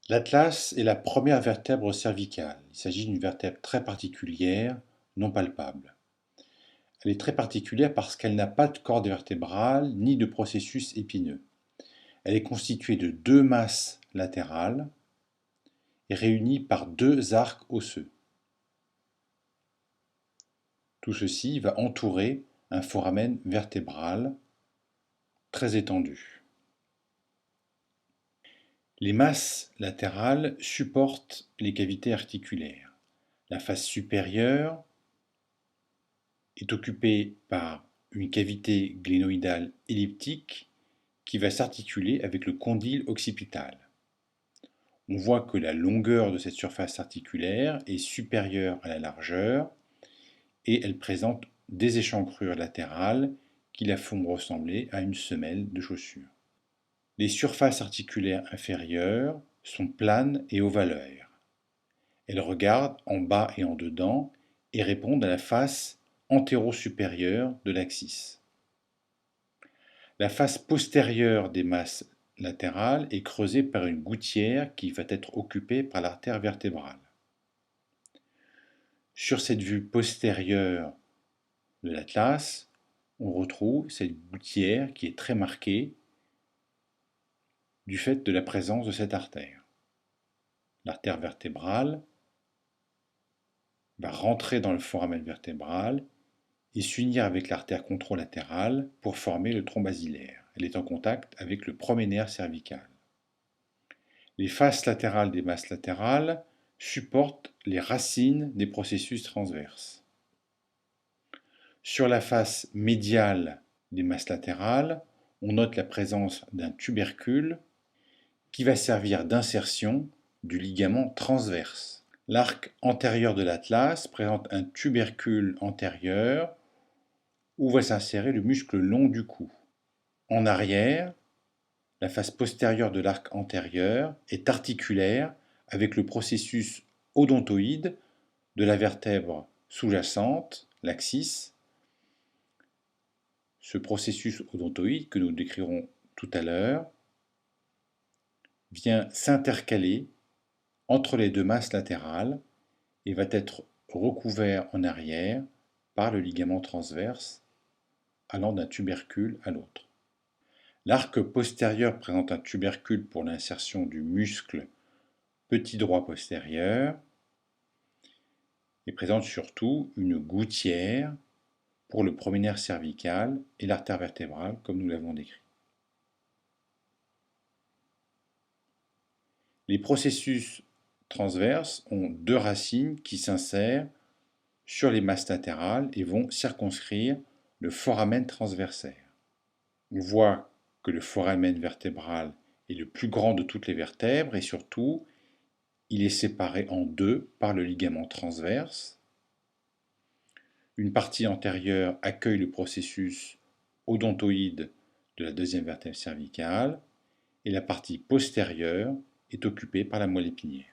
L'atlas est la première vertèbre cervicale. Il s'agit d'une vertèbre très particulière, non palpable. Elle est très particulière parce qu'elle n'a pas de corde vertébrale ni de processus épineux. Elle est constituée de deux masses latérales et réunies par deux arcs osseux. Tout ceci va entourer un foramen vertébral très étendu. Les masses latérales supportent les cavités articulaires. La face supérieure est occupée par une cavité glénoïdale elliptique qui va s'articuler avec le condyle occipital. On voit que la longueur de cette surface articulaire est supérieure à la largeur et elle présente des échancrures latérales qui la font ressembler à une semelle de chaussure. Les surfaces articulaires inférieures sont planes et ovalaires. Elles regardent en bas et en dedans et répondent à la face antéro-supérieure de l'axis. La face postérieure des masses latérales est creusée par une gouttière qui va être occupée par l'artère vertébrale. Sur cette vue postérieure de l'atlas, on retrouve cette gouttière qui est très marquée du fait de la présence de cette artère. L'artère vertébrale va rentrer dans le foramen vertébral et s'unir avec l'artère contralatérale pour former le tronc basilaire. Elle est en contact avec le premier nerf cervical. Les faces latérales des masses latérales supportent les racines des processus transverses. Sur la face médiale des masses latérales, on note la présence d'un tubercule qui va servir d'insertion du ligament transverse. L'arc antérieur de l'atlas présente un tubercule antérieur où va s'insérer le muscle long du cou. En arrière, la face postérieure de l'arc antérieur est articulaire avec le processus odontoïde de la vertèbre sous-jacente, l'axis. Ce processus odontoïde que nous décrirons tout à l'heure vient s'intercaler entre les deux masses latérales et va être recouvert en arrière par le ligament transverse allant d'un tubercule à l'autre. L'arc postérieur présente un tubercule pour l'insertion du muscle petit droit postérieur et présente surtout une gouttière pour le premier nerf cervical et l'artère vertébrale comme nous l'avons décrit. Les processus transverses ont deux racines qui s'insèrent sur les masses latérales et vont circonscrire le foramen transversaire. On voit que le foramen vertébral est le plus grand de toutes les vertèbres et surtout, il est séparé en deux par le ligament transverse. Une partie antérieure accueille le processus odontoïde de la deuxième vertèbre cervicale et la partie postérieure est occupée par la moelle épinière.